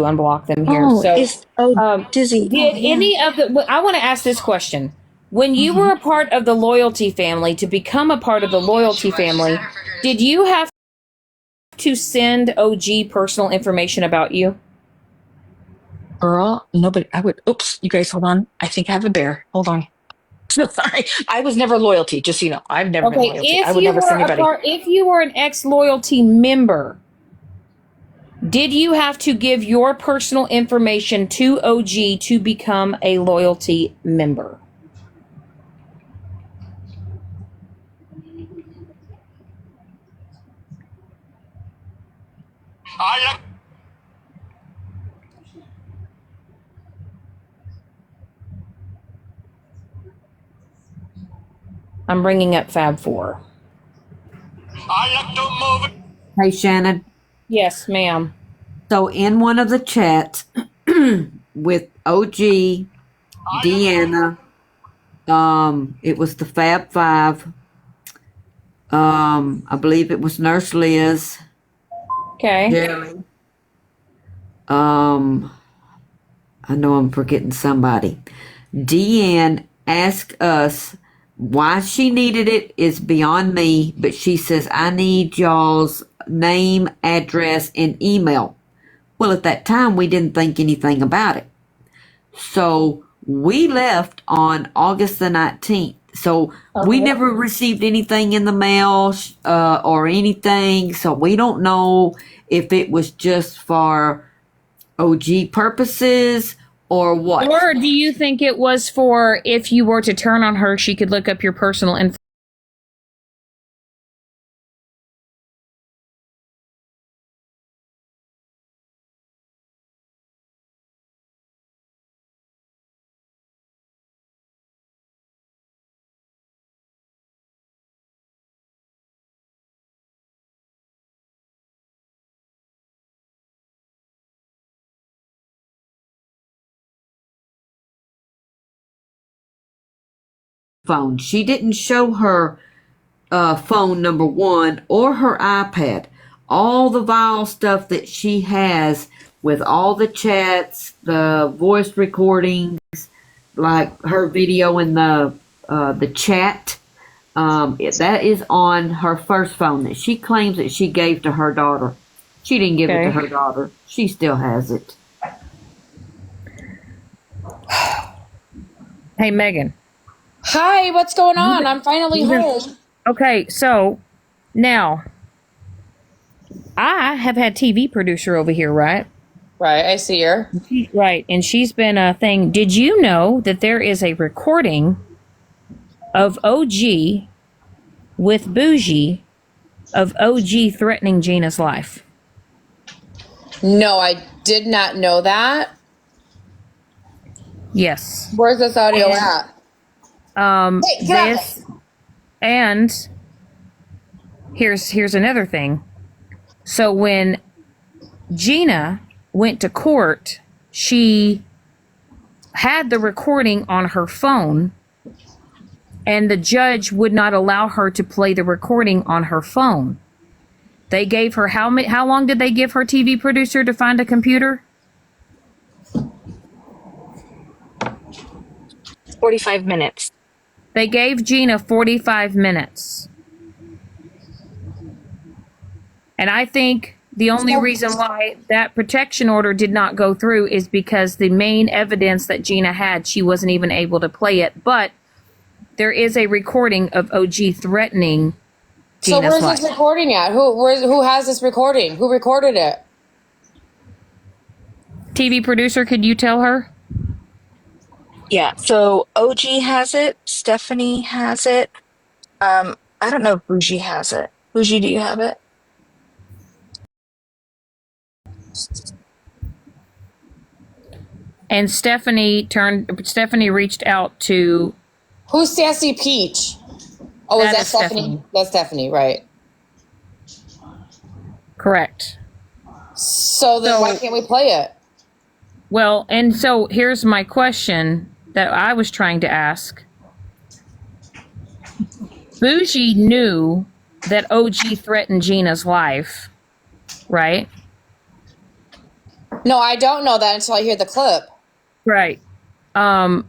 unblock them here. Oh, So, Dizzy. did any of the? I want to ask this question: when you were a part of the loyalty family, to become a part of the loyalty family, did you have to send OG personal information about you? Girl, nobody, I would, oops, you guys hold on. I think I have a bear. Hold on. So sorry. I was never loyalty, just so you know. I've never been Okay, loyalty. I would never send anybody. if you were an ex-loyalty member, did you have to give your personal information to OG to become a loyalty member? I'm bringing up Fab 4. Hey, Shannon. Yes, ma'am. So in one of the chats with OG, Deanna, it was the Fab Five. I believe it was Nurse Liz, Okay. Jerry. I know I'm forgetting somebody. Deanne asked us why she needed it is beyond me, but she says, I need y'all's name, address, and email. Well, at that time, we didn't think anything about it. So we left on August the 19th. So we never received anything in the mail or anything. So we don't know if it was just for OG purposes or what. Or do you think it was for if you were to turn on her, she could look up your personal info? Phone. She didn't show her phone number one or her iPad. All the vile stuff that she has with all the chats, the voice recordings, like her video in the chat. That is on her first phone that she claims that she gave to her daughter. She didn't give it to her daughter. She still has it. Hey, Megan. Hi, what's going on? I'm finally home. Okay, so now I have had TV producer over here, right? Right, I see her. Right, and she's been a thing. Did you know that there is a recording of OG with Bougie of OG threatening Gina's life? No, I did not know that. Yes. Where's this audio at? Hey, get out This and here's another thing. So when Gina went to court, she had the recording on her phone, and the judge would not allow her to play the recording on her phone. They gave her how long did they give her TV producer to find a computer? 45 minutes. They gave Gina 45 minutes. And I think the only reason why that protection order did not go through is because the main evidence that Gina had, she wasn't even able to play it. But there is a recording of OG threatening So Gina's where's life. this recording at? Who has this recording? Who recorded it? TV producer, could you tell her? Yeah, so OG has it. Stephanie has it. I don't know if Bougie has it. Bougie, do you have it? And Stephanie reached out to. Who's Sassy Peach? Oh, is that Stephanie? That's Stephanie, right? Correct. So then why can't we play it? Well, and so here's my question that I was trying to ask. Bougie knew that OG threatened Gina's life, right? No, I don't know that until I hear the clip. Right. But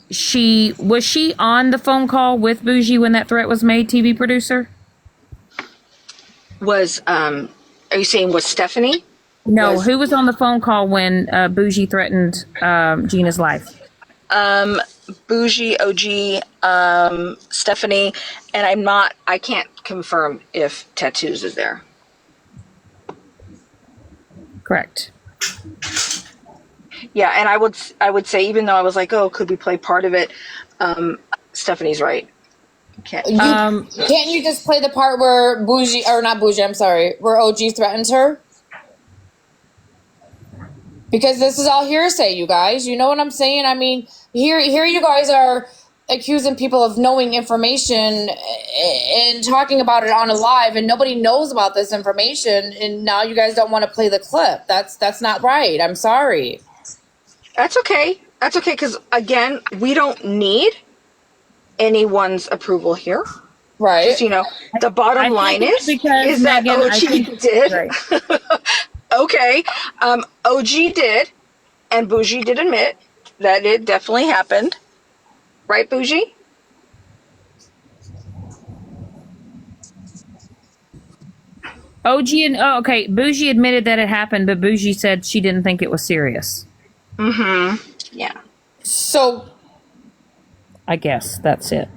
was she on the phone call with Bougie when that threat was made, TV producer? Are you saying was Stephanie? No, who was on the phone call when Bougie threatened Gina's life? Bougie, OG, Stephanie, and I can't confirm if Tattoos is there. Correct. Yeah, and I would say, even though I was like, oh, could we play part of it? Stephanie's right. Can't you just play the part where Bougie, or not Bougie, I'm sorry, where OG threatens her? Because this is all hearsay, you guys. You know what I'm saying? I mean, here you guys are accusing people of knowing information and talking about it on a live, and nobody knows about this information, and now you guys don't want to play the clip. That's not right. I'm sorry. That's okay. That's okay, because, again, we don't need anyone's approval here. Right. Just, the bottom line is that Megan, OG did. Right. Okay. OG did, and Bougie did admit that it definitely happened. Right, Bougie? Okay, Bougie admitted that it happened, but Bougie said she didn't think it was serious. Yeah. So I guess that's it.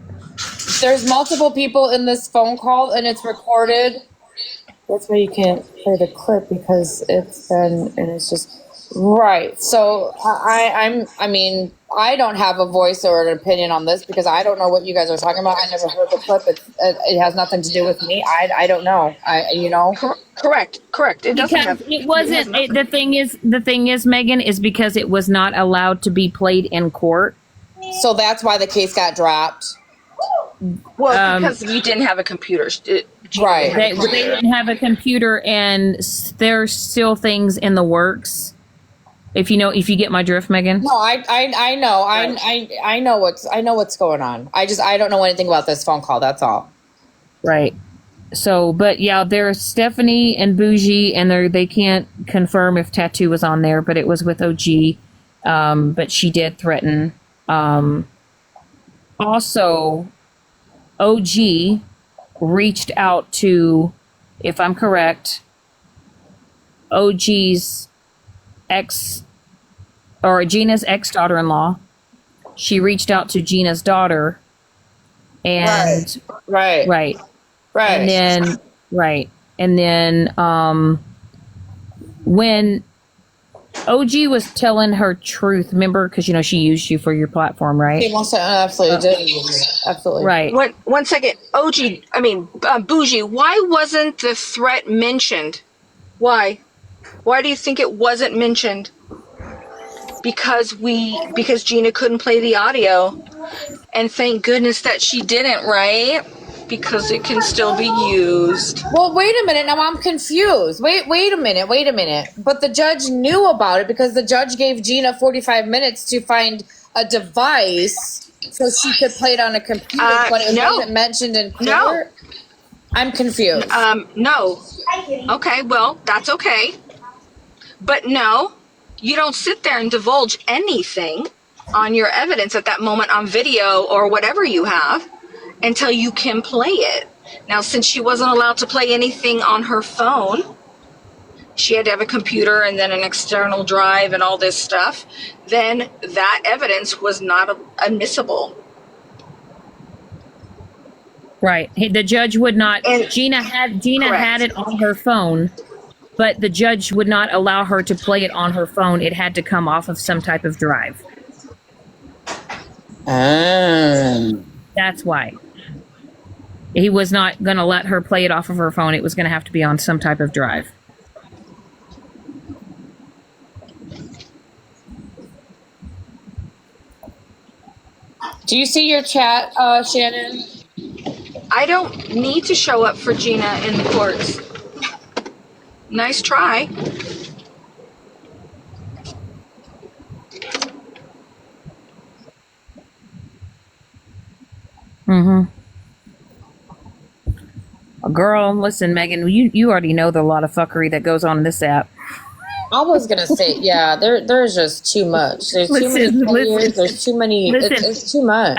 there's multiple people in this phone call, and it's recorded. That's why you can't play the clip, because it's been, and it's just right. So I mean, I don't have a voice or an opinion on this because I don't know what you guys are talking about. I never heard the clip. It has nothing to do with me. I don't know. Correct. It doesn't have. It wasn't. The thing is, Megan, is because it was not allowed to be played in court. So that's why the case got dropped. Well, because we didn't have a computer. Right. They didn't have a computer, and there's still things in the works. If you get my drift, Megan. No, I know. I know what's going on. I don't know anything about this phone call. That's all. Right. So, but yeah, there's Stephanie and Bougie, and they can't confirm if Tattoo was on there, but it was with OG. But she did threaten. Also, OG reached out to, if I'm correct, OG's Gina's ex-daughter-in-law. She reached out to Gina's daughter, and right. And then when OG was telling her truth, remember, because she used you for your platform, right? She absolutely did. Absolutely. Right. One second. Bougie, why wasn't the threat mentioned? Why do you think it wasn't mentioned? Because Gina couldn't play the audio, and thank goodness that she didn't, right? Because it can still be used. Well, wait a minute. Now I'm confused. Wait a minute. But the judge knew about it because the judge gave Gina 45 minutes to find a device so she could play it on a computer, but it wasn't mentioned in court? No. I'm confused. No. Okay, well, that's okay. But no, you don't sit there and divulge anything on your evidence at that moment on video or whatever you have until you can play it. Now, since she wasn't allowed to play anything on her phone, she had to have a computer and then an external drive and all this stuff, then that evidence was not admissible. Right. The judge would not. And Gina had it on her phone, but the judge would not allow her to play it on her phone. It had to come off of some type of drive. That's why. He was not going to let her play it off of her phone. It was going to have to be on some type of drive. Do you see your chat, Shannon? I don't need to show up for Gina in the courts. Nice try. Girl, listen, Megan, you already know the lot of fuckery that goes on in this app. I was gonna say, yeah, there's just too much. There's too many Listen, players. There's too many. It's too much.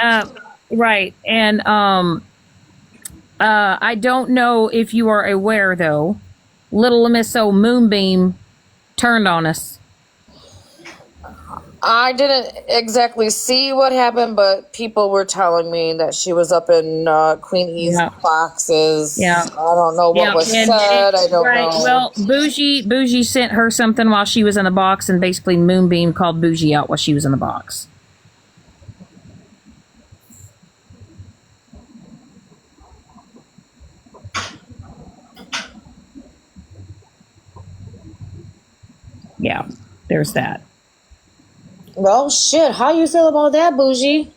Right. And I don't know if you are aware though, little Miss O Moonbeam turned on us. I didn't exactly see what happened, but people were telling me that she was up in Queen E's boxes. Yeah. I don't know what was said. I don't know. Well, Bougie sent her something while she was in the box, and basically Moonbeam called Bougie out while she was in the box. Yeah, there's that. Well, shit. How you feel about that, Bougie?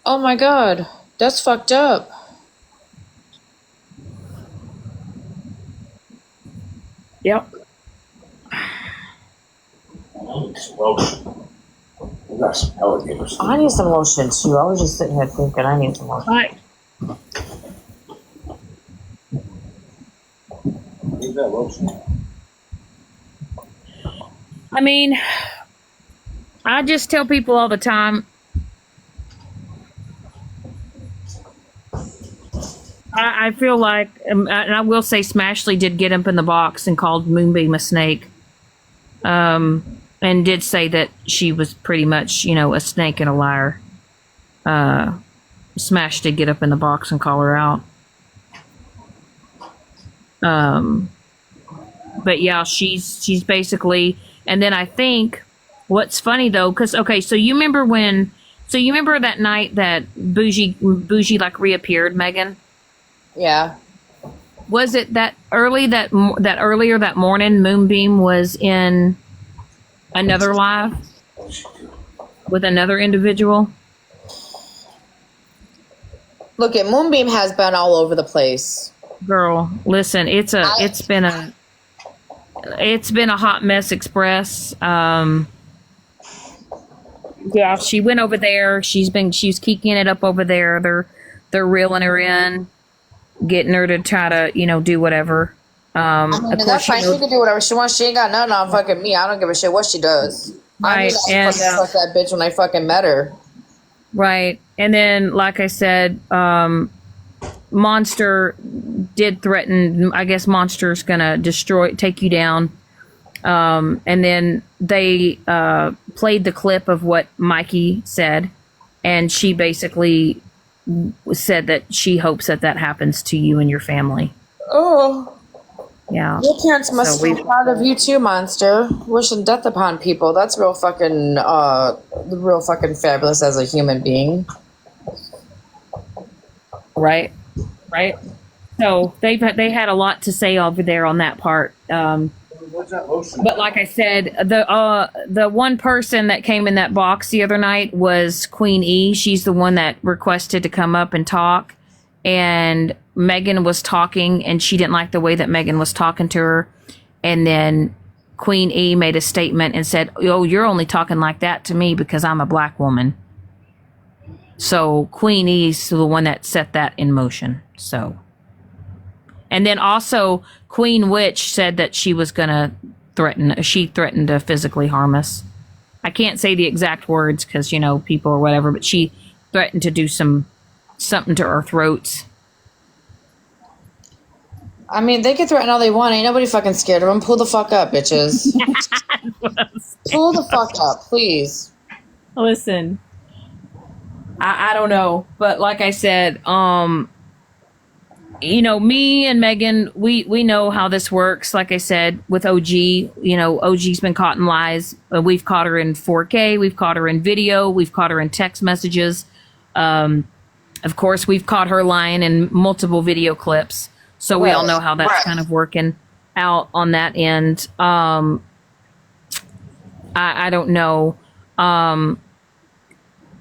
Oh my god, that's fucked up. Yep. We got some alligators. I need some lotion too. I was just sitting here thinking I need some lotion. Right. Need that lotion. I mean, I just tell people all the time, I feel like, and I will say Smashley did get up in the box and called Moonbeam a snake. And did say that she was pretty much, a snake and a liar. Smash did get up in the box and call her out. But yeah, she's basically, and then I think what's funny though, because so you remember that night that Bougie like reappeared, Megan? Yeah. Was it that earlier that morning Moonbeam was in another live with another individual? Look, Moonbeam has been all over the place. Girl, listen, it's been a hot mess express. Yeah, she went over there. She's keeking it up over there. They're reeling her in, getting her to try to, do whatever. Of course, that's fine. She can do whatever she wants. She ain't got nothing on fucking me. I don't give a shit what she does. Right, I fuck that bitch when I fucking met her. Right, and then like I said, Monster did threaten. I guess Monster's gonna take you down. And then they played the clip of what Mikey said, and she basically said that she hopes that happens to you and your family. Oh. Yeah. Your parents must be proud of you too, Monster. Wishing death upon people. That's real fucking fabulous as a human being. Right. So they had a lot to say over there on that part. But like I said, the one person that came in that box the other night was Queen E. She's the one that requested to come up and talk. And Megan was talking, and she didn't like the way that Megan was talking to her. And then Queen E made a statement and said, "Oh, you're only talking like that to me because I'm a black woman." So Queen E's the one that set that in motion. So, and then also Queen Witch said that she was gonna threatened to physically harm us. I can't say the exact words because people or whatever, but she threatened to do something to our throats. I mean, they can threaten all they want. Ain't nobody fucking scared of them. Pull the fuck up, bitches. Pull the fuck up, please. Listen, I don't know, but like I said, me and Megan, we know how this works. Like I said, with OG, OG's been caught in lies. We've caught her in 4K. We've caught her in video. We've caught her in text messages. Of course, we've caught her lying in multiple video clips. So we all know how that's kind of working out on that end. I don't know.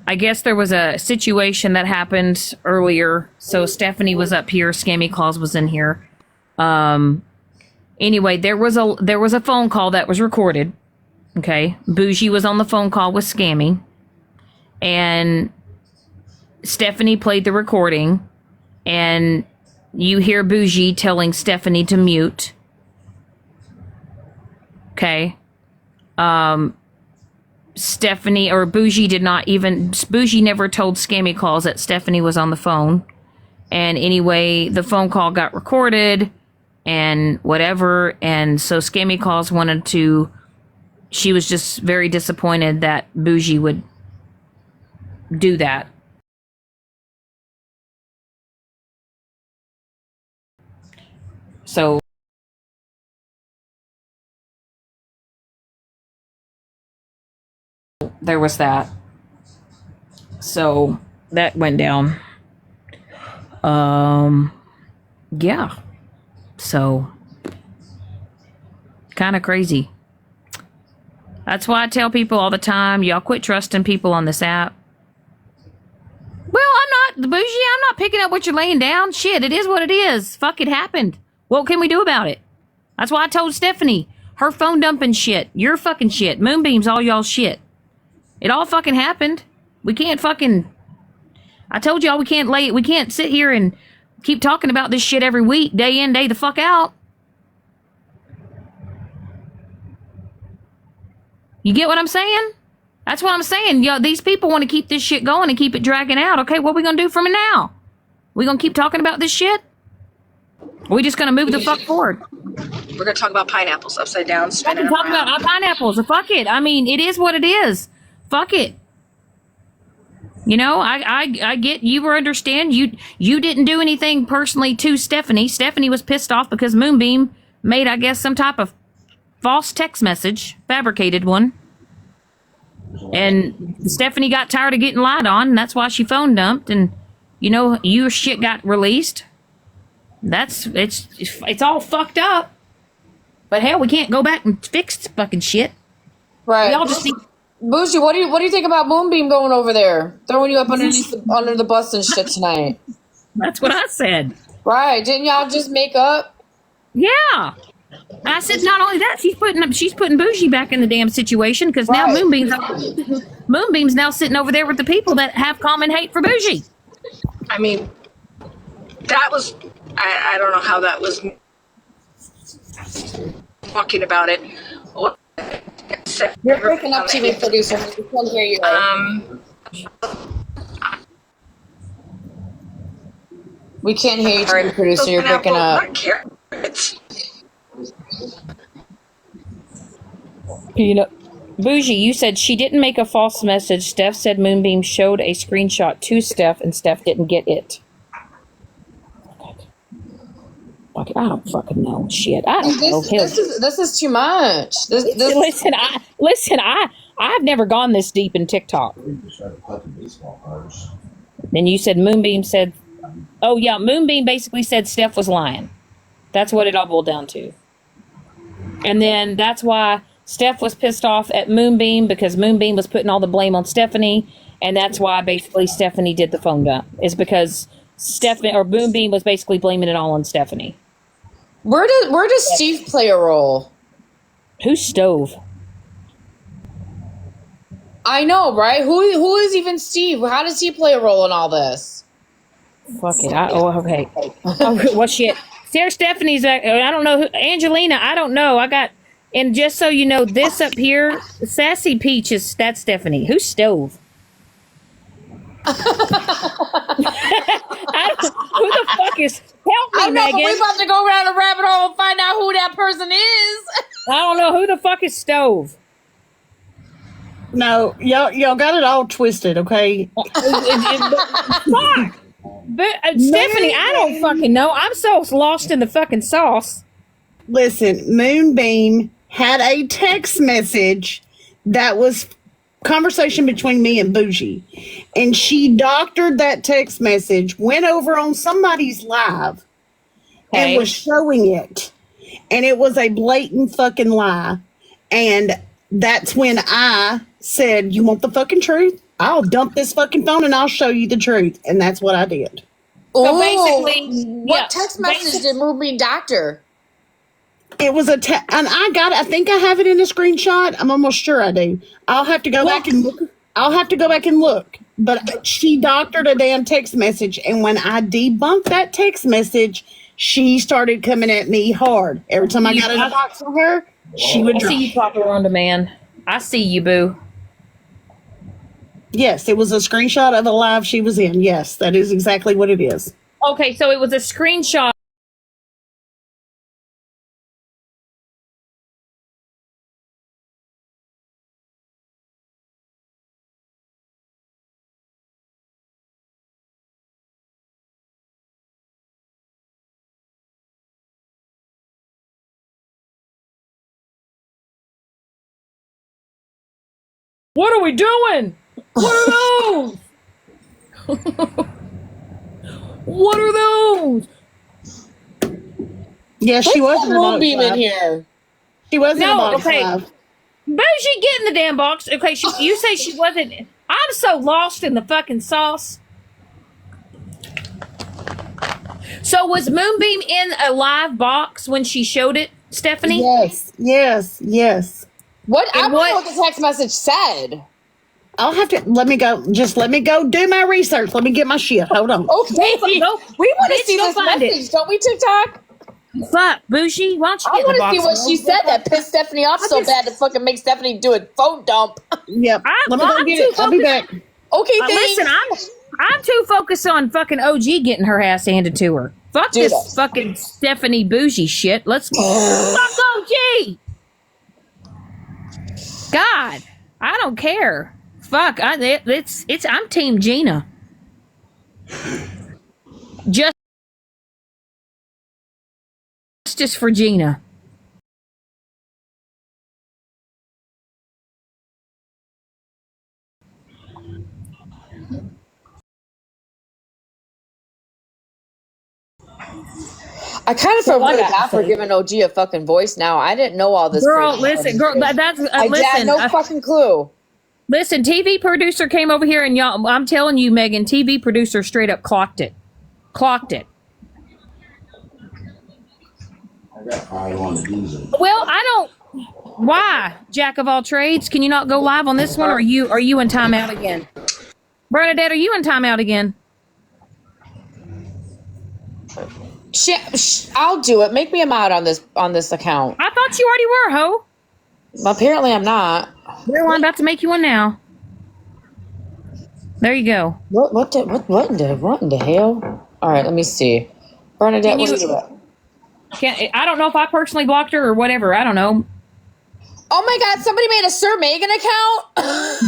I guess there was a situation that happened earlier. So Stephanie was up here. Scammy Claus was in here. Anyway, there was a phone call that was recorded. Okay. Bougie was on the phone call with Scammy. And Stephanie played the recording. And you hear Bougie telling Stephanie to mute. Okay. Stephanie or Bougie Bougie never told Scammy Calls that Stephanie was on the phone. And anyway, the phone call got recorded and whatever. And so Scammy Calls she was just very disappointed that Bougie would do that. So there was that. So that went down. Yeah. So kind of crazy. That's why I tell people all the time, y'all quit trusting people on this app. Well, I'm not, Bougie, I'm not picking up what you're laying down. Shit, it is what it is. Fuck, it happened. What can we do about it? That's why I told Stephanie, her phone dumping shit, your fucking shit, Moonbeam's all y'all shit. It all fucking happened. We can't fucking, I told y'all we can't sit here and keep talking about this shit every week, day in, day the fuck out. You get what I'm saying? That's what I'm saying. Yo, these people want to keep this shit going and keep it dragging out. Okay, what are we going to do from it now? We going to keep talking about this shit? Or we just going to move the fuck forward? We're going to talk about pineapples upside down. I can talk about pineapples. Fuck it. I mean, it is what it is. Fuck it. You know, I get you understand. You didn't do anything personally to Stephanie. Stephanie was pissed off because Moonbeam made, I guess, some type of false text message, fabricated one. And Stephanie got tired of getting lied on, and that's why she phone dumped. And, you know, your shit got released. It's all fucked up. But hell, we can't go back and fix the fucking shit. Right. We all just need... Bougie, what do you think about Moonbeam going over there, throwing you up under the bus and shit tonight? That's what I said. Right? Didn't y'all just make up? Yeah. I said not only that, she's putting Bougie back in the damn situation because now Right. Moonbeam's now sitting over there with the people that have common hate for Bougie. I mean, that was, I don't know how that was talking about it. You're breaking up, TV producer. We can't hear you. We can't hear you, TV producer. You're breaking up. Carrots. You know, Bougie, you said she didn't make a false message. Steph said Moonbeam showed a screenshot to Steph, and Steph didn't get it. I don't fucking know. Shit, I don't know. This is too much. Listen, I've never gone this deep in TikTok. Then you said Moonbeam said, oh yeah, Moonbeam basically said Steph was lying. That's what it all boiled down to. And then that's why Steph was pissed off at Moonbeam because Moonbeam was putting all the blame on Stephanie, and that's why basically Stephanie did the phone dump. Is because Stephanie or Moonbeam was basically blaming it all on Stephanie. Where does Steve play a role? Who's Stove? I know, right? Who is even Steve? How does he play a role in all this? Fuck it. Okay. Oh, well, shit. Sarah Stephanie's. I don't know who. Angelina. I don't know. And just so you know, this up here, Sassy Peach that's Stephanie. Who's Stove? Who the fuck is? Help me, I know, Megan. but we're about to go around the rabbit hole and find out who that person is. I don't know who the fuck is Stove. No, y'all got it all twisted, okay? Fuck. But Stephanie, I don't fucking know. I'm so lost in the fucking sauce. Listen, Moonbeam had a text message that was conversation between me and Bougie, and she doctored that text message, went over on somebody's live, and was showing it, and it was a blatant fucking lie. And that's when I said, you want the fucking truth? I'll dump this fucking phone and I'll show you the truth. And that's what I did. So basically, what text message did Moonbeam doctor? It was and I think I have it in a screenshot. I'm almost sure I do. I'll have to go back and look. I'll have to go back and look. But she doctored a damn text message, and when I debunked that text message, she started coming at me hard. Every time I got in a box with her, she would I drop. see you talking on demand. I see you, boo. Yes, it was a screenshot of a live she was in. Yes, that is exactly what it is. Okay, so it was a screenshot. What are we doing? What are those? What are those? Yes, she was in a box Moonbeam in live. here. She was in a No, box okay. live. Bougie, get in the damn box. Okay, you say she wasn't. I'm so lost in the fucking sauce. So was Moonbeam in a live box when she showed it, Stephanie? Yes, yes, yes. What? I And want to know what the text message said. I'll have to let me go. Just let me go do my research. Let me get my shit. Hold on. Okay, Go, we want to bitch, see go this find message, it. don't we, TikTok? Fuck, Bougie, why don't you I get in the want to box? see what she said that pissed Stephanie off so bad to fucking make Stephanie do a phone dump. Yep. Let me go I'm get too it. I'll be focused. back. Okay, thanks. Listen, I'm too focused on fucking OG getting her ass handed to her. Fuck Do this that. fucking Stephanie Bougie shit. Let's fuck OG. God, I don't care. Fuck, I'm Team Gina. Justice for Gina. I kind of feel I really got to bad for say. giving OG a fucking voice now. I didn't know all this. Girl, crazy listen, girl, shit. that's I listen. had no fucking clue. Listen, TV producer came over here and y'all, I'm telling you, Megan, TV producer straight up clocked it. Clocked it. I got 5 on the diesel. Well, I don't. Why, Jack of all trades? Can you not go live on this one? Or are you in timeout again? Bernadette, are you in timeout again? I'll do it. Make me a mod on this account. I thought you already were, ho. Apparently, I'm not. Well, I'm about to make you one now. There you go. What in the hell? All right, let me see. Bernadette, what are you at? I don't know if I personally blocked her or whatever. I don't know. Oh my God! Somebody made a Sir Megan account.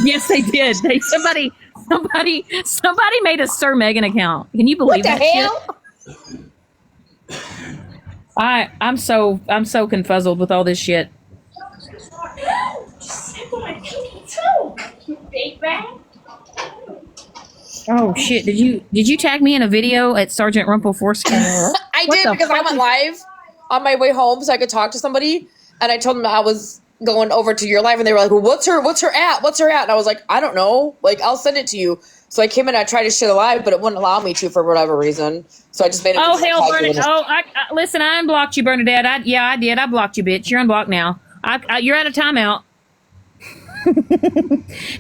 Yes, they did. Somebody made a Sir Megan account. Can you believe What the that hell? shit? I'm so confuzzled with all this shit. Oh shit! Did you tag me in a video at Sergeant Rumple Foreskin? I What did the because I fuck went is- live on my way home so I could talk to somebody, and I told them I was going over to your live, and they were like, "Well, what's her at? What's her at?" And I was like, "I don't know. Like, I'll send it to you." So I came in, I tried to share the live, but it wouldn't allow me to for whatever reason. So I just made it. Oh hell, Bernadette! Oh, listen, I unblocked you, Bernadette. I did. I blocked you, bitch. You're unblocked now. You're out of timeout.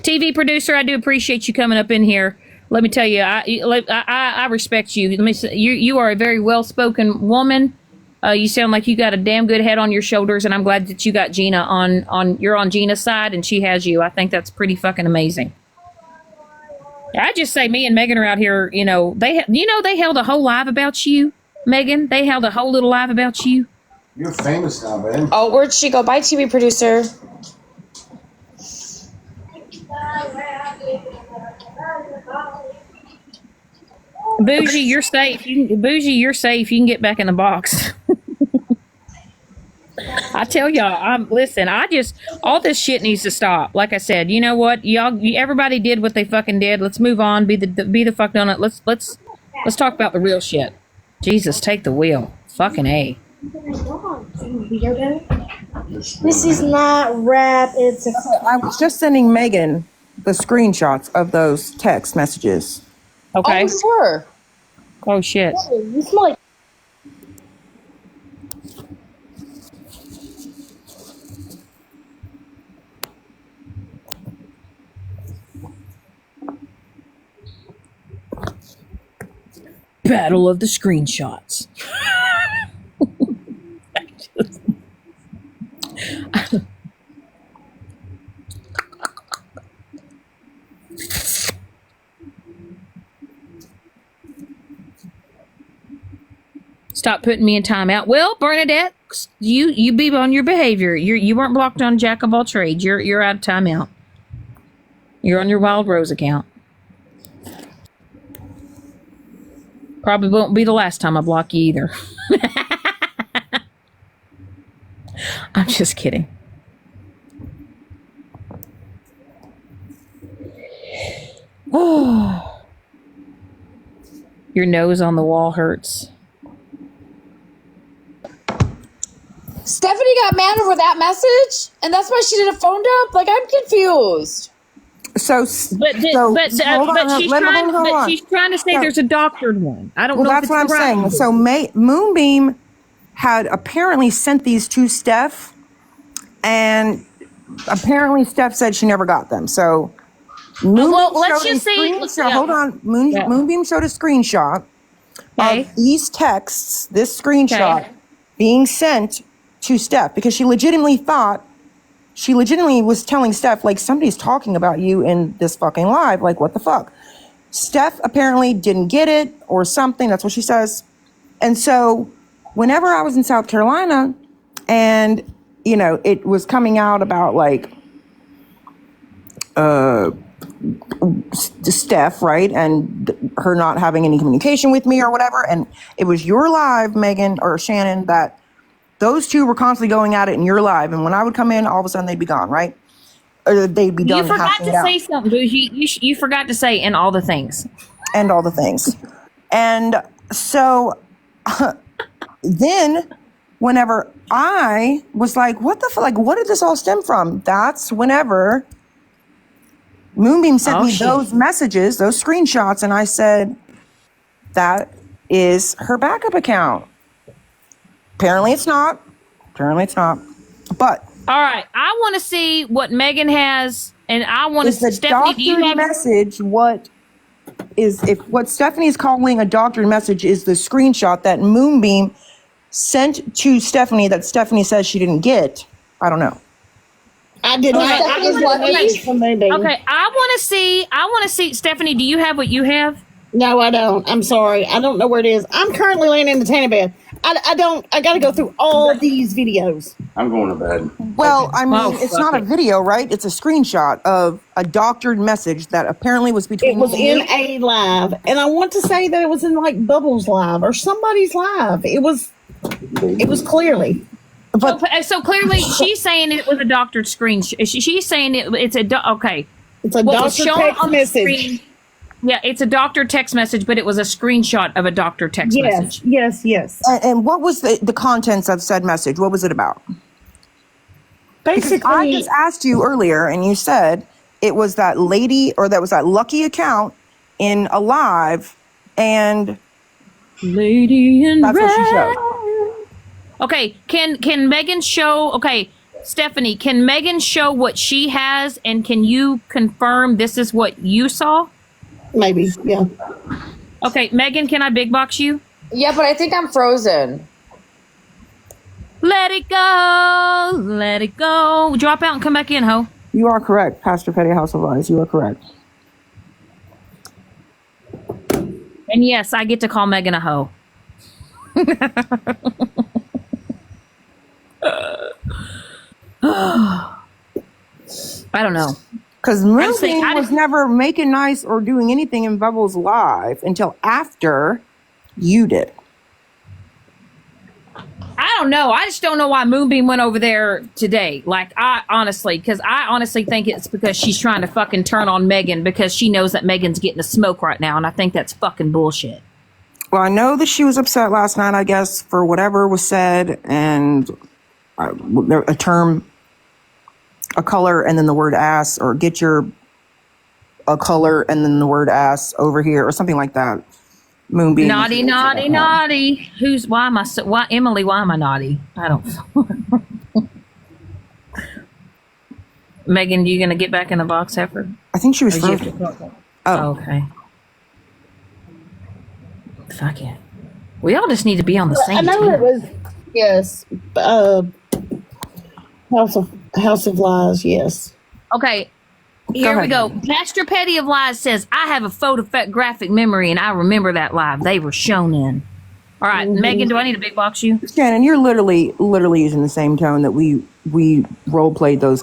TV producer, I do appreciate you coming up in here. Let me tell you, I respect you. Let me say, you are a very well spoken woman. You sound like you got a damn good head on your shoulders, and I'm glad that you got Gina you're on Gina's side, and she has you. I think that's pretty fucking amazing. I just say me and Megan are out here. They held a whole live about you, Megan. They held a whole little live about you. You're famous now, man. Oh, where'd she go? Bye, TV producer. Bougie, you're safe. Bougie, you're safe. You can get back in the box. I tell y'all, listen. All this shit needs to stop. Like I said, you know what, everybody did what they fucking did. Let's move on. Be the fuck on it. Let's talk about the real shit. Jesus, take the wheel. Fucking A. This is not rap. It's a. I was just sending Megan the screenshots of those text messages. Okay. Oh, sure. Oh shit. You smell like. Battle of the screenshots. Stop putting me in timeout. Well, Bernadette, you be on your behavior. You weren't blocked on Jack of all trades. You're out of timeout. You're on your Wild Rose account. Probably won't be the last time I block you either. I'm just kidding. Oh, your nose on the wall hurts. Stephanie got mad over that message, and that's why she did a phone dump. Like, I'm confused. So, She's trying to say there's a doctored one. I don't know. That's what I'm saying. So Moonbeam had apparently sent these to Steph, and apparently Steph said she never got them. So Moonbeam showed a screenshot of these texts, this screenshot being sent to Steph, because she legitimately was telling Steph, like, somebody's talking about you in this fucking live. Like, what the fuck? Steph apparently didn't get it or something. That's what she says. And so whenever I was in South Carolina and, you know, it was coming out about, like, Steph, right? And her not having any communication with me or whatever. And it was your live, Megan or Shannon, that those two were constantly going at it in your live. And when I would come in, all of a sudden they'd be gone, right? Or they'd be done. You forgot to say something, Bougie. You forgot to say "and all the things." And all the things. And so then whenever I was like, what the fuck? Like, what did this all stem from? That's whenever Moonbeam sent me those messages, those screenshots. And I said, that is her backup account. Apparently it's not. But all right, I want to see what Megan has, and I want to. Stephanie, do you have message? What Stephanie's calling a doctored message is the screenshot that Moonbeam sent to Stephanie that Stephanie says she didn't get. I don't know. I did not. Okay, I want to see. Stephanie, do you have what you have? No, I don't. I'm sorry. I don't know where it is. I'm currently laying in the tanning bed. I got to go through all these videos. I'm going to bed. Well, I mean, it's not a video, right? It's a screenshot of a doctored message that apparently was between. It was in a live, and I want to say that it was in like Bubbles live or somebody's live. It was clearly. But so clearly, she's saying it was a doctored screen. She's saying it's a okay. It's a doctored text message. Yeah, it's a doctor text message, but it was a screenshot of a doctor text message. Yes. And what was the contents of said message? What was it about? Basically, because I just asked you earlier, and you said it was that lady, or that was that lucky account in a live, and lady in that's red. What she showed. Okay, can Megan show? Okay, Stephanie, can Megan show what she has, and can you confirm this is what you saw? Maybe, yeah. Okay, Megan, can I big box you? Yeah, but I think I'm frozen. Let it go. Let it go. Drop out and come back in, ho. You are correct, Pastor Petty House of Lies. You are correct. And yes, I get to call Megan a hoe. I don't know. Because Moonbeam was never making nice or doing anything in Bubbles Live until after you did. I don't know. I just don't know why Moonbeam went over there today. Like, because I honestly think it's because she's trying to fucking turn on Megan because she knows that Megan's getting a smoke right now, and I think that's fucking bullshit. Well, I know that she was upset last night, I guess, for whatever was said, and a term, a color, and then the word ass, or get a color and then the word ass over here, or something like that. Moonbeam. Naughty. Why Emily, why am I naughty? I don't. Megan, you gonna get back in the box, heifer? I think she was frozen. Oh, okay. Fuck it. We all just need to be on the same I know team. it was, yes, House of Lies, yes. Okay, here we go. Pastor Petty of Lies says, I have a photographic memory, and I remember that live. They were shown in. All right, Megan, do I need to big box you? Shannon, you're literally using the same tone that we role played those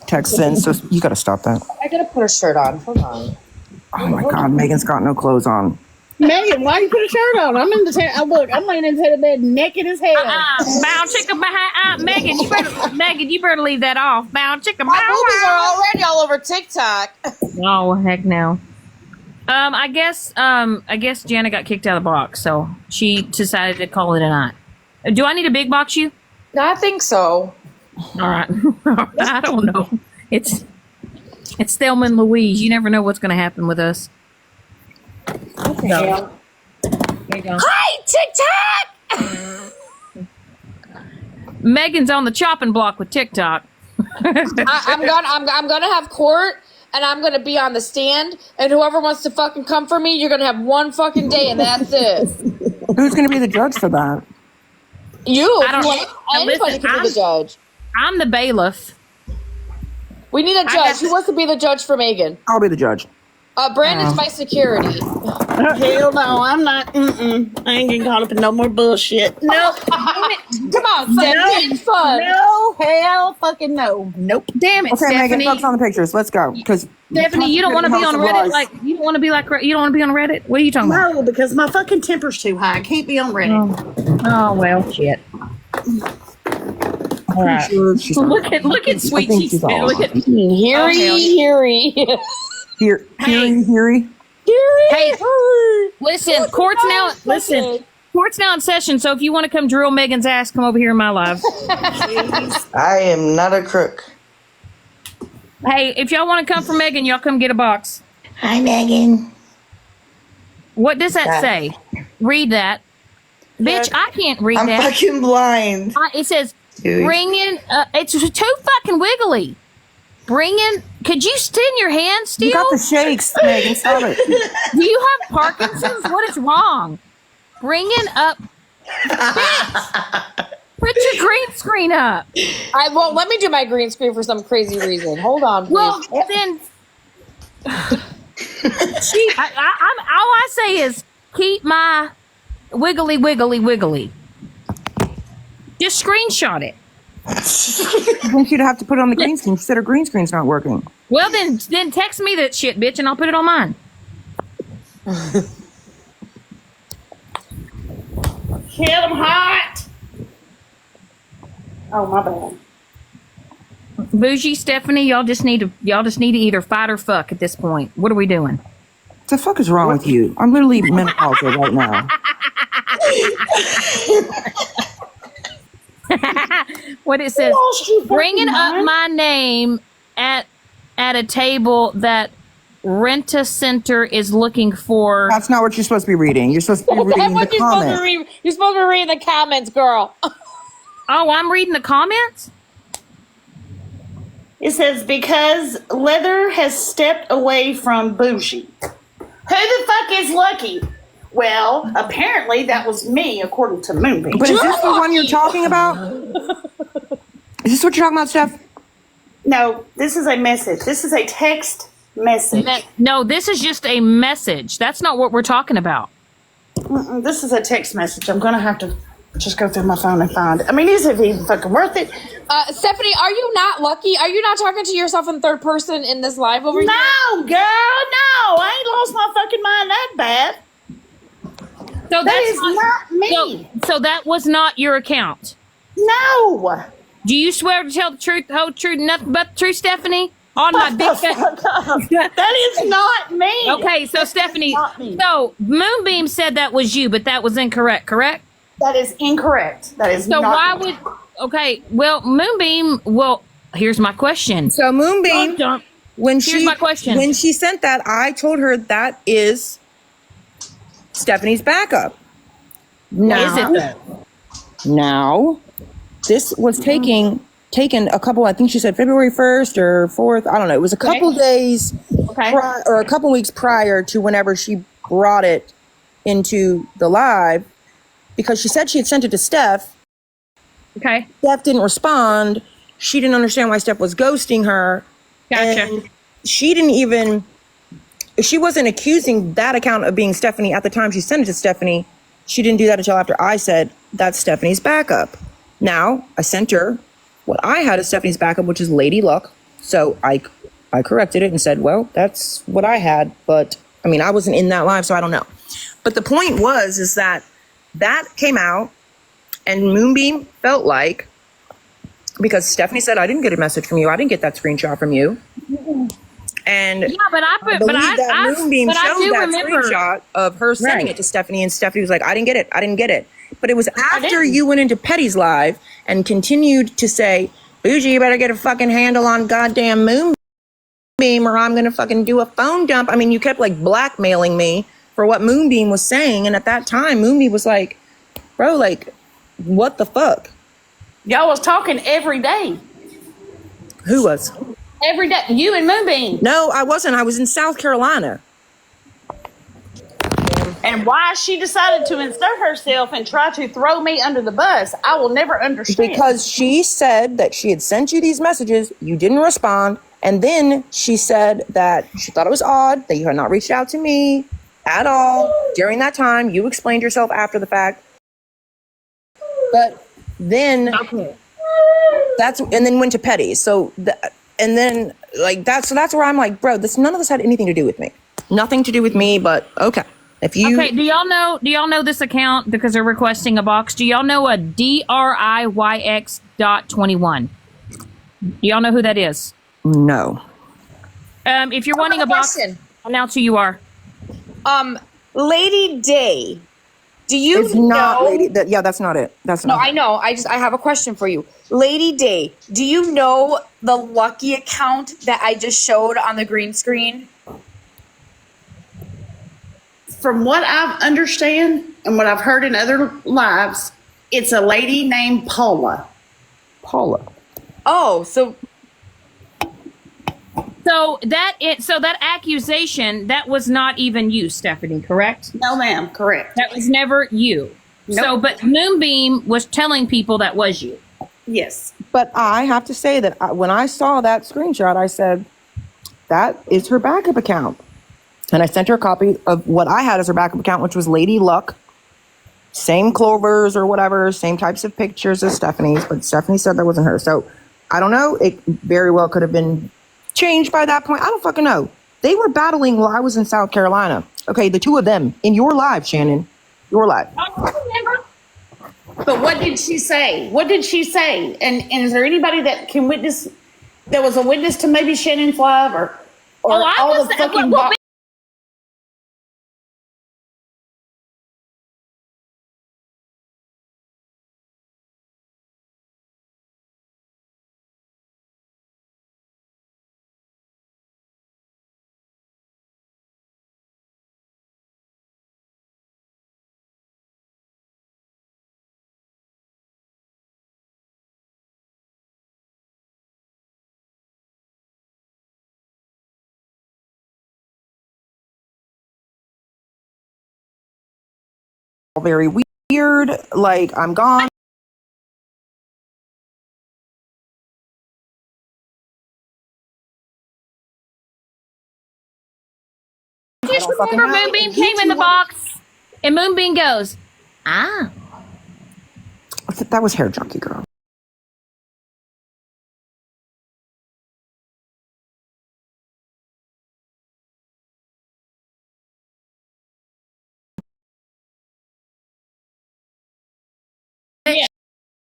texts in. So you got to stop that. I gotta put a shirt on. Hold on. Oh my God, Megan's got no clothes on. Megan, why you put a shirt on? I'm in the tent. Look, I'm laying in the bed naked as hell. Bow chicka behind. Megan, you better leave that off. Bow chicka. My boobies are already all over TikTok. Oh heck no. I guess Jana got kicked out of the box, so she decided to call it a night. Do I need to big box you? I think so. All right. I don't know. It's Thelma and Louise. You never know what's going to happen with us. Okay. There you go. Hi, TikTok! Megan's on the chopping block with TikTok. I'm gonna have court, and I'm gonna be on the stand, and whoever wants to fucking come for me, you're gonna have one fucking day, and that's it. Who's going to be the judge for that? Anybody can be the judge. I'm the bailiff. We need a judge. Who wants to be the judge for Megan? I'll be the judge. Brandon's my security. Hell no, I'm not. I ain't getting caught up in no more bullshit. No. Come on, Stephanie. It's fun. No, hell fucking no. Nope. Damn it, Okay, Stephanie. Megan, focus on the pictures. Let's go. Because Stephanie, you don't want to be on Reddit. You don't want to be on Reddit. What are you talking about? No, because my fucking temper's too high. I can't be on Reddit. Oh well, shit. All right. Look at Sweet Cheeks. Look at Heary. Heary. Hey, listen, court's now in session, so if you want to come drill Megan's ass, come over here in my live. I am not a crook. Hey, if y'all want to come for Megan, y'all come get a box. Hi, Megan. What does that say? Read that. Bitch, I can't read I'm that. fucking blind. It says, Dude. bring in, it's too fucking wiggly. Bring in, could you extend your hand still? You got the shakes, Megan. Stop it. Do you have Parkinson's? What is wrong? Bring in up. Bitch, put your green screen up. Let me do my green screen for some crazy reason. Hold on, please. Well, then, all I say is keep my wiggly. Just screenshot it. I want you to have to put it on the green screen. She said her green screen's not working. Well, then text me that shit, bitch, and I'll put it on mine. Kill 'em hot. Oh, my bad. Bougie, Stephanie, y'all just need to either fight or fuck at this point. What are we doing? What the fuck is wrong with you? I'm literally menopausal right now. What it says, bringing up my name at a table that Rent-A-Center is looking for. That's not what you're supposed to be reading. You're supposed to be reading the comments. You're supposed to be reading the comments, girl. Oh, I'm reading the comments? It says, because Leather has stepped away from Bougie. Who the fuck is Lucky? Well, apparently that was me, according to Moonbeam. But is this the one you're talking about? Is this what you're talking about, Steph? No, this is a message. This is a text message. No, this is just a message. That's not what we're talking about. This is a text message. I'm going to have to just go through my phone and find it. I mean, is it even fucking worth it? Stephanie, are you not lucky? Are you not talking to yourself in third person in this live over here? No, girl, no. I ain't lost my fucking mind that bad. So That is not me. So that was not your account. No. Do you swear to tell the truth, the whole truth, nothing but the truth, Stephanie? On my big That is not me. Okay, so Stephanie, so Moonbeam said that was you, but that was incorrect, correct? That is incorrect. That is So not why me. would, okay, well, Moonbeam, well, here's my question. So Moonbeam, Here's my question. When she sent that, I told her that is Stephanie's backup. Is it though? Now, this was taken a couple, I think she said February 1st or 4th. I don't know. It was a couple days or a couple weeks prior to whenever she brought it into the live because she said she had sent it to Steph. Okay. Steph didn't respond. She didn't understand why Steph was ghosting her. Gotcha. And she wasn't accusing that account of being Stephanie at the time she sent it to Stephanie. She didn't do that until after I said that's Stephanie's backup. Now, I sent her what I had as Stephanie's backup, which is Lady Luck. So I corrected it and said, well, that's what I had. But, I mean, I wasn't in that live, so I don't know. But the point is that came out and Moonbeam felt like, because Stephanie said, I didn't get a message from you. I didn't get that screenshot from you. And yeah, but I Moonbeam showed that remember screenshot of her sending it to Stephanie, and Stephanie was like, I didn't get it. But it was after you went into Petty's live and continued to say, Bougie, you better get a fucking handle on goddamn Moonbeam or I'm gonna fucking do a phone dump. I mean, you kept like blackmailing me for what Moonbeam was saying, and at that time, Moonbeam was like, bro, like, what the fuck? Y'all was talking every day. Who was? Every day. You and Moonbeam. No, I wasn't. I was in South Carolina. And why she decided to insert herself and try to throw me under the bus, I will never understand. Because she said that she had sent you these messages, you didn't respond, and then she said that she thought it was odd that you had not reached out to me at all during that time. You explained yourself after the fact. But then and then went to Petty. So that's where I'm like, bro, none of this had anything to do with me. Nothing to do with me, but okay. Do y'all know this account because they're requesting a box? Do y'all know a DRIYX.21? Do y'all know who that is? No. If you're wanting a box, announce who you are. Lady Day. Do you it's know? Not Lady. Yeah, that's not it. That's not. No, I know. I have a question for you, Lady Day. Do you know the Lucky account that I just showed on the green screen? From what I understand and what I've heard in other lives, it's a lady named Paula. Oh, so that accusation, that was not even you, Stephanie, correct? No, ma'am, correct. That was never you. Nope. So, but Moonbeam was telling people that was you. Yes. But I have to say that when I saw that screenshot, I said, that is her backup account. And I sent her a copy of what I had as her backup account, which was Lady Luck. Same clovers or whatever, same types of pictures as Stephanie's, but Stephanie said that wasn't her. So I don't know. It very well could have been changed by that point. I don't fucking know. They were battling while I was in South Carolina. Okay, the two of them in your live, Shannon. Your live. But what did she say? What did she say? And is there anybody that can witness? That was a witness to maybe Shannon's live or all the fucking. Very weird. Like, I'm gone. Just remember Moonbeam came in the box and Moonbeam goes, ah. That was Hair Junkie Girl.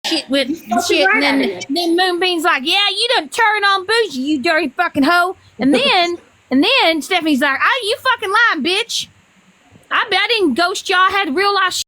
Shit with shit, and then Moonbeam's like, yeah, you done turn on Bougie, you dirty fucking hoe. And then Stephanie's like, oh, you fucking lying, bitch. I didn't ghost y'all. I had real life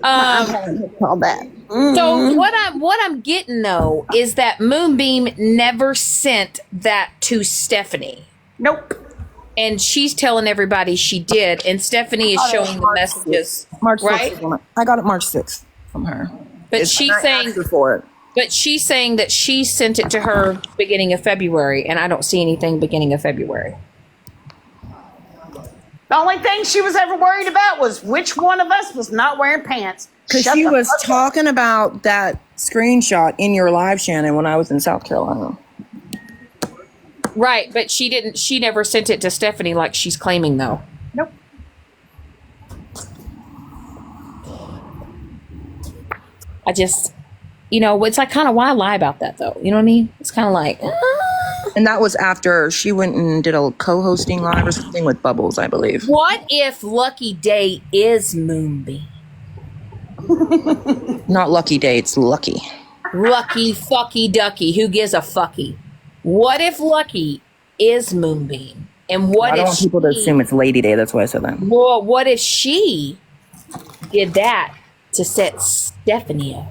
All that. So what I'm getting though is that Moonbeam never sent that to Stephanie. Nope. And she's telling everybody she did, and Stephanie is showing the messages. March 6th. Right? I got it March 6th from her. But she's saying for it. But she's saying that she sent it to her beginning of February, and I don't see anything beginning of February. The only thing she was ever worried about was which one of us was not wearing pants. Because she was talking about that screenshot in your live, Shannon, when I was in South Carolina. Right, but she never sent it to Stephanie like she's claiming, though. Nope. I just, it's like kind of why lie about that, though? You know what I mean? It's kind of like... And that was after she went and did a co-hosting live or something with Bubbles, I believe. What if Lucky Day is Moonbeam? Not Lucky Day, it's Lucky. Lucky fucky ducky. Who gives a fucky? What if Lucky is Moonbeam? And what I don't want people to assume it's Lady Day. That's why I said that. Well, what if she did that to set Stephanie up?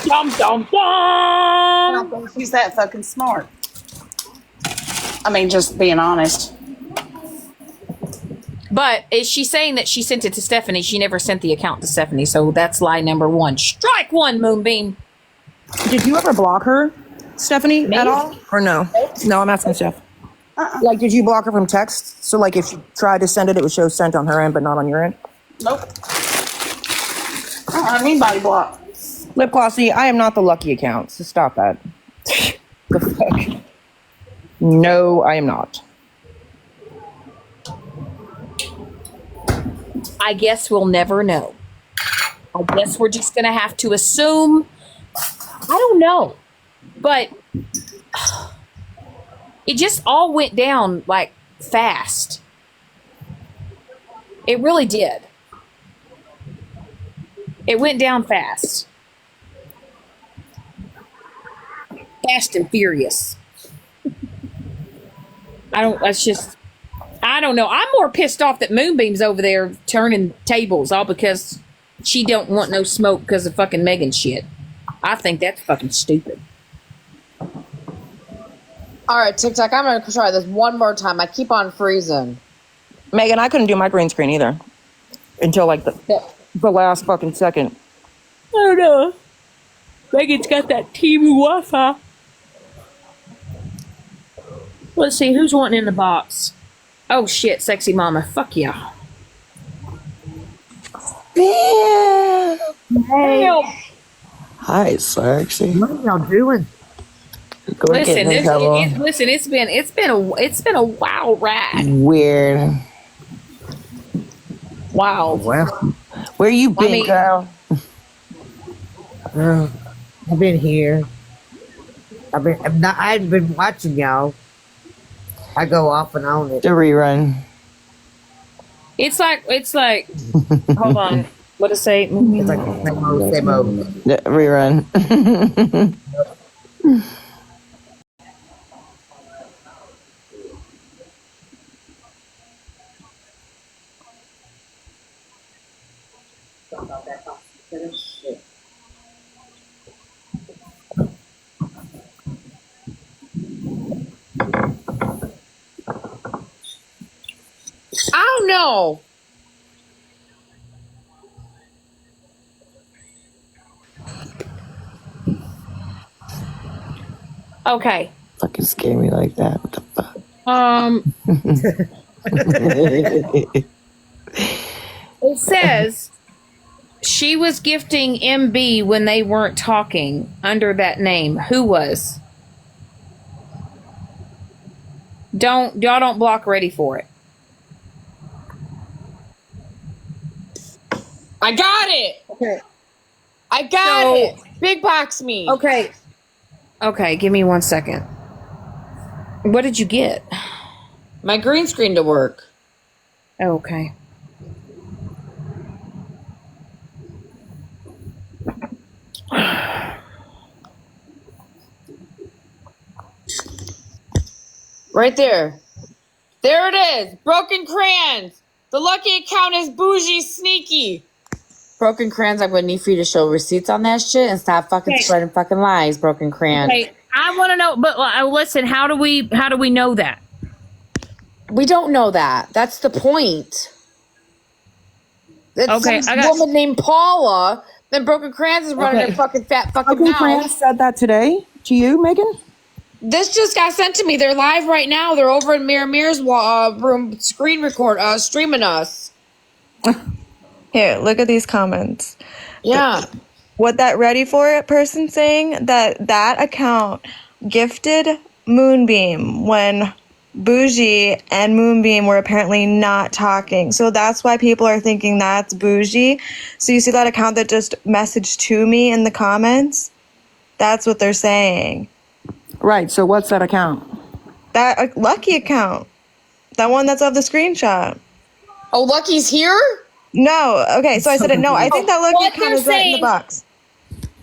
Dum dum dum. I don't think she's that fucking smart. I mean, just being honest. But is she saying that she sent it to Stephanie? She never sent the account to Stephanie, so that's lie number one. Strike one, Moonbeam. Did you ever block her, Stephanie, at all? Or no? No, I'm asking Steph. Like, did you block her from text? So, like, if she tried to send it, it would show sent on her end, but not on your end? Nope. I don't have anybody blocked. Lip Glossy, I am not the lucky account, so stop that. The fuck? No, I am not. I guess we'll never know. I guess we're just going to have to assume. I don't know. But it just all went down like fast. It really did. It went down fast. Fast and furious. I don't know. I'm more pissed off that Moonbeam's over there turning tables all because she don't want no smoke because of fucking Megan shit. I think that's fucking stupid. All right, TikTok, I'm going to try this one more time. I keep on freezing. Megan, I couldn't do my green screen either. Until like the last fucking second. Oh no. Megan's got that Team Wi-Fi. Let's see, who's wanting in the box? Oh shit, sexy mama. Fuck yeah. Yeah. Hey. Hi, sexy. What are y'all doing? Listen, it's been a wild ride. Weird. Wow. Well, Where you been, girl? I've been here. I hadn't been watching y'all. I go off and on it. The rerun. It's like hold on. What to say? It's like same old. The rerun. I don't know. Okay. Fucking scare me like that. What the fuck? It says she was gifting MB when they weren't talking under that name. Who was? Y'all don't block ready for it. I got it. Okay. I got it. Big box me. Okay. Okay, give me 1 second. What did you get? My green screen to work. Okay. Right there. There it is. Broken crayons. The lucky account is bougie sneaky. Broken Crayons, I'm gonna need for you to show receipts on that shit and stop fucking spreading fucking lies, Broken Crayons. Okay, I want to know, but listen, how do we know that? We don't know that. That's the point. It's Okay, some woman named Paula. Then Broken Crayons is running her fucking fat fucking Broken mouth. Crayons said that today to you, Megan? This just got sent to me. They're live right now. They're over in Mirror's room, streaming us. Here, look at these comments. Yeah. What that ready for it person saying that account gifted Moonbeam when Bougie and Moonbeam were apparently not talking. So that's why people are thinking that's Bougie. So you see that account that just messaged to me in the comments? That's what they're saying. Right. So what's that account? That Lucky account. That one that's of the screenshot. Oh, Lucky's here? No. Okay, so I said it. No, I think that Lucky account is right in the box.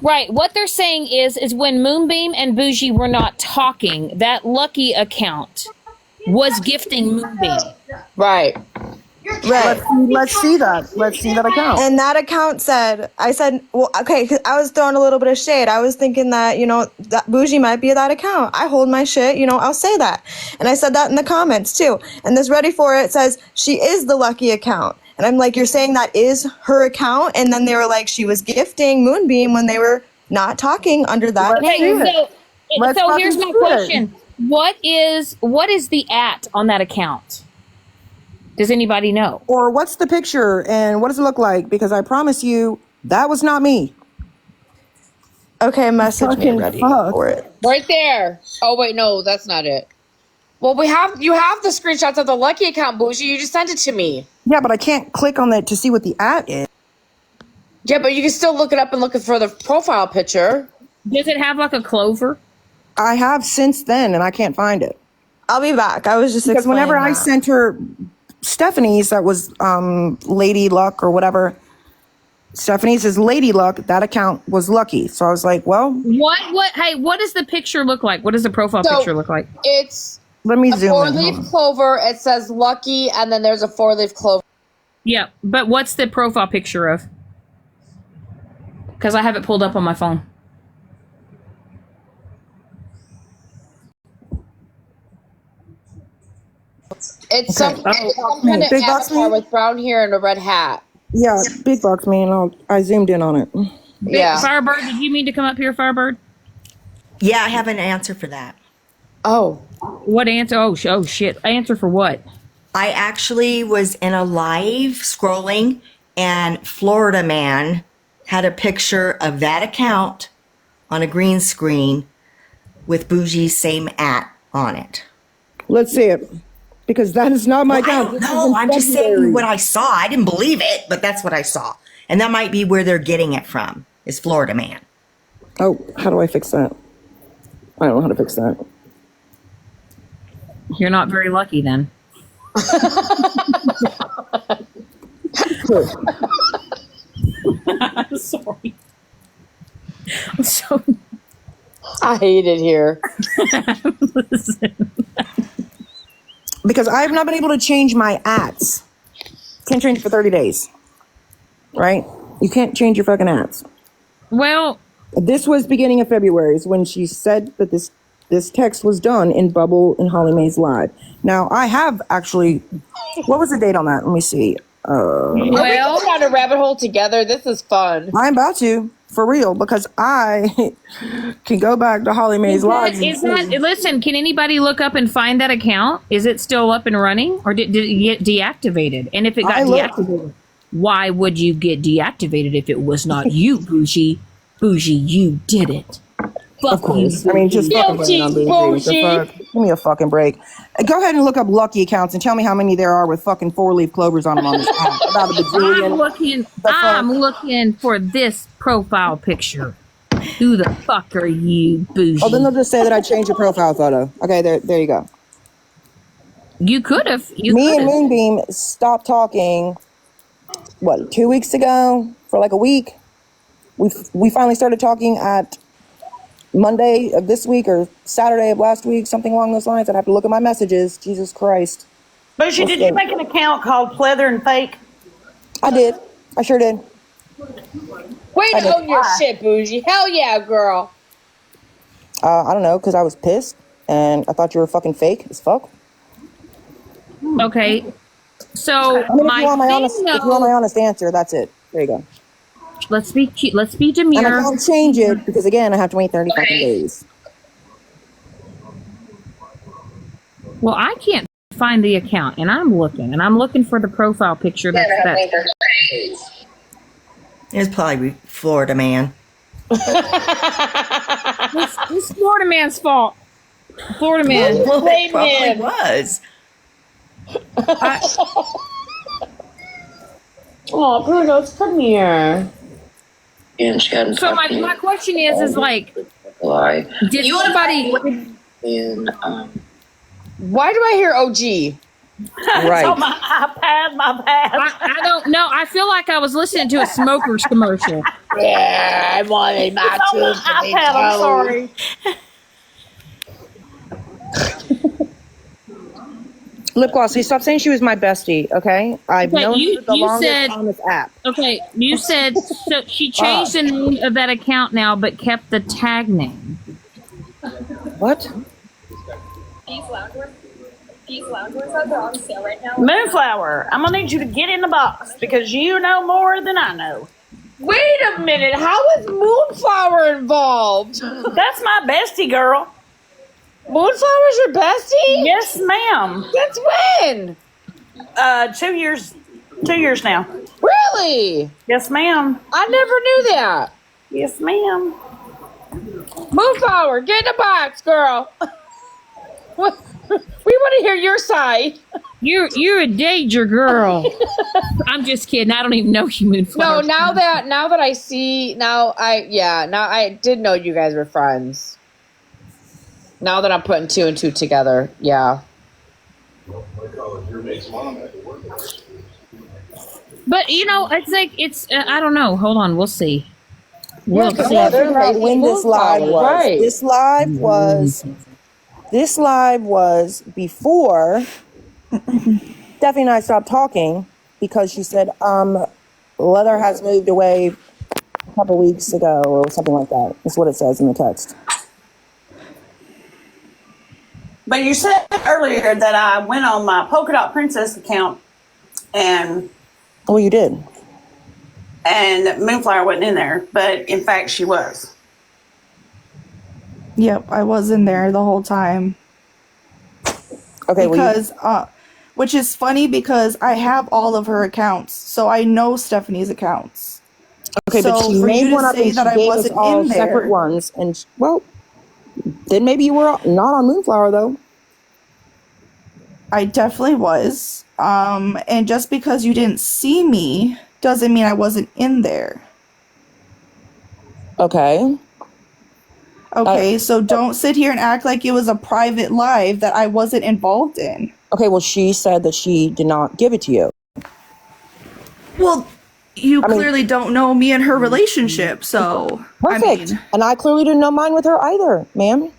Right. What they're saying is when Moonbeam and Bougie were not talking, that Lucky account was gifting Moonbeam. Right. Right. Let's see that. Let's see that account. And that account said, I said, well, okay, 'cause I was throwing a little bit of shade. I was thinking that, that Bougie might be that account. I hold my shit, I'll say that. And I said that in the comments too. And this Ready For It says she is the Lucky account. And I'm like, you're saying that is her account? And then they were like, she was gifting Moonbeam when they were not talking under that name. So here's my question. What is the @ on that account? Does anybody know? Or what's the picture and what does it look like? Because I promise you, that was not me. Okay, message me Ready For It. Right there. Oh wait, no, that's not it. Well, you have the screenshots of the Lucky account, Bougie. You just sent it to me. Yeah, but I can't click on that to see what the @ is. Yeah, but you can still look it up and look for the profile picture. Does it have like a clover? I have since then, and I can't find it. I'll be back. I was just because whenever I explaining that. sent her Stephanie's, that was Lady Luck or whatever. Stephanie's is Lady Luck. That account was Lucky. So I was like, well, what does the picture look like? What does the profile picture look like? It's let me zoom in. 4-leaf clover. It says Lucky, and then there's a 4-leaf clover. Yeah, but what's the profile picture of? Because I have it pulled up on my phone. It's some kind of avatar with brown hair and a red hat. Yeah, big box man. I zoomed in on it. Yeah. Firebird, did you mean to come up here, Firebird? Yeah, I have an answer for that. Oh. What answer? Oh, shit. Answer for what? I actually was in a live scrolling, and Florida Man had a picture of that account on a green screen with Bougie's same @ on it. Let's see it. Because that is not my account. No, I'm just saying what I saw. I didn't believe it, but that's what I saw. And that might be where they're getting it from, is Florida Man. Oh, how do I fix that? I don't know how to fix that. You're not very lucky then. I'm sorry. I'm so... I hate it here. Listen. Because I have not been able to change my @s. Can't change it for 30 days. Right? You can't change your fucking @s. Well, this was beginning of February is when she said that this text was done in Bubble and Holly Mae's live. Now I have actually, what was the date on that? Let me see. Are we going down a rabbit hole together? This is fun. I'm about to, for real, because I can go back to Holly Mae's live. Listen, can anybody look up and find that account? Is it still up and running, or did it get deactivated? And if it got deactivated, why would you get deactivated if it was not you, Bougie? Bougie, you did it. Of course. I mean, just fucking blame it on Bougie. Give me a fucking break. Go ahead and look up Lucky accounts and tell me how many there are with fucking 4-leaf clovers on them on this app. About a bajillion. I'm looking for this profile picture. Who the fuck are you, Bougie? Oh, then they'll just say that I changed your profile photo. Okay, there you go. You could have. Me and Moonbeam stopped talking, 2 weeks ago? For like a week. We finally started talking at Monday of this week or Saturday of last week, something along those lines. I'd have to look at my messages. Jesus Christ. Bougie, did you make an account called Pleather and Fake? I did. I sure did. Way I to mean, own your shit, Bougie. Hell yeah, girl. I don't know, because I was pissed and I thought you were fucking fake as fuck. Okay. So I mean, my thing if you want my though, honest answer, that's it. There you go. let's be cute. Let's be And I demure. can't change it because again, I have to wait 30 fucking days. Well, I can't find the account, and I'm looking for the profile picture. That's It's probably Florida man. It's Florida man's fault. Florida man. Well, it probably him. was. Oh, Bruno's come here. And she hadn't So my question is like, did somebody? And Why do I hear OG? Right. On my iPad, my pad. I don't know. I feel like I was listening to a smokers commercial. Yeah, I wanted my It's on my iPad, I'm sorry. Lip gloss, hey, stop saying she was my bestie, okay? I've known her the longest on this app. Okay, you said so she changed the name of that account now, but kept the tag name. What? These loungewears are on sale right now. Moonflower, I'm gonna need you to get in the box because you know more than I know. Wait a minute, how is Moonflower involved? That's my bestie, girl. Moonflower's your bestie? Yes, ma'am. Since when? 2 years. 2 years now. Really? Yes, ma'am. I never knew that. Yes, ma'am. Moonflower, get in the box, girl. We want to hear your side. You're a danger girl. I'm just kidding. I don't even know you, Moonflower. No, now that I see, now I did know you guys were friends. Now that I'm putting two and two together, yeah. But you know, it's like I don't know. Hold on, we'll see. We'll see when this live was. Right. This live was before Stephanie and I stopped talking because she said Leather has moved away a couple weeks ago or something like that. That's what it says in the text. But you said earlier that I went on my Polka Dot Princess account and... Oh, you did? And Moonflower wasn't in there, but in fact she was. Yep, I was in there the whole time. Okay, because which is funny because I have all of her accounts, so I know Stephanie's accounts. Okay, so but she made one up and she that I gave us wasn't all in there. separate ones, and well, then maybe you were not on Moonflower though. I definitely was, and just because you didn't see me doesn't mean I wasn't in there. Okay. Okay, so don't sit here and act like it was a private live that I wasn't involved in. Okay, well, she said that she did not give it to you. Well, you clearly don't know me and her relationship, so... Perfect. And I clearly didn't know mine with her either, ma'am.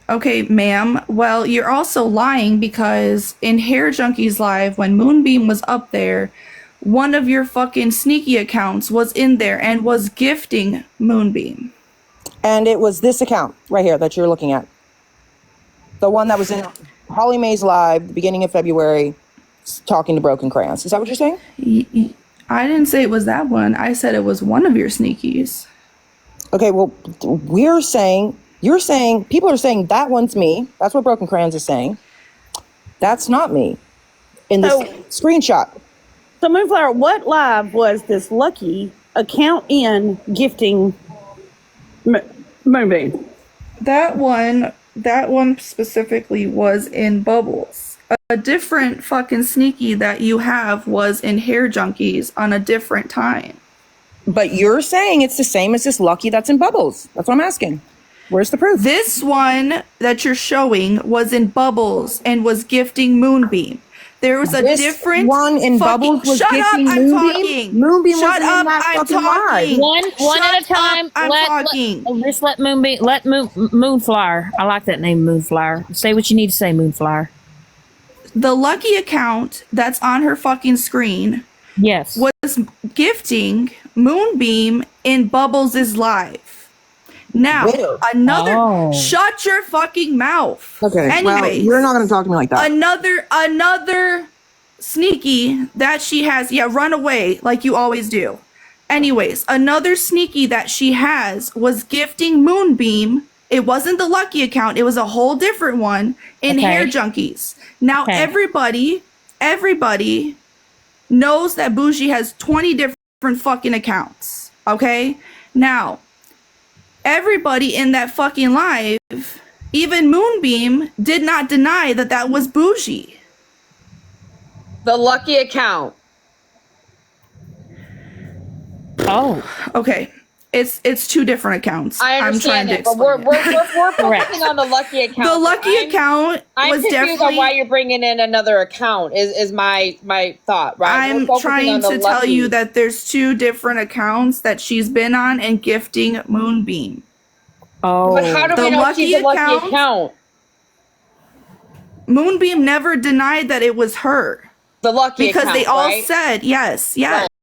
Okay, ma'am. Well, you're also lying because in Hair Junkies Live, when Moonbeam was up there, one of your fucking sneaky accounts was in there and was gifting Moonbeam. And it was this account right here that you're looking at. The one that was in Holly Mae's Live, the beginning of February, talking to Broken Crayons. Is that what you're saying? I didn't say it was that one. I said it was one of your sneakies. Okay, well, people are saying that one's me. That's what Broken Crayons is saying. That's not me. In this screenshot. So, Moonflower, what live was this lucky account in gifting Moonbeam? That one specifically was in Bubbles. A different fucking sneaky that you have was in Hair Junkies on a different time. But you're saying it's the same as this lucky that's in Bubbles. That's what I'm asking. Where's the proof? This one that you're showing was in Bubbles and was gifting Moonbeam. There was a different one in Bubbles was gifting Moonbeam. Moonbeam Shut wasn't up! in that I'm fucking talking. live. One at a time. I'm talking. Just let Moonbeam. Let Moonflower. I like that name, Moonflower. Say what you need to say, Moonflower. The lucky account that's on her fucking screen Yes. was gifting Moonbeam in Bubbles' live. Now, another shut your fucking mouth. Okay. Anyways, well, you're not going to talk to me like that. Another sneaky that she has. Yeah, run away like you always do. Anyways, another sneaky that she has was gifting Moonbeam. It wasn't the Lucky account. It was a whole different one in Hair Junkies. Now everybody knows that Bougie has 20 different fucking accounts. Okay? Now, everybody in that fucking live, even Moonbeam, did not deny that that was Bougie. The Lucky account. Oh. Okay. It's two different accounts. I understand I'm trying it, but we're focusing on the Lucky account. The Lucky account I'm was confused definitely on why you're bringing in another account. Is my thought, right? I'm trying to tell you that there's two different accounts that she's been on and gifting Moonbeam. Oh. But how do we know she's a Lucky account? Moonbeam never denied that it was her. The Lucky because account, they all right? said yes. Right.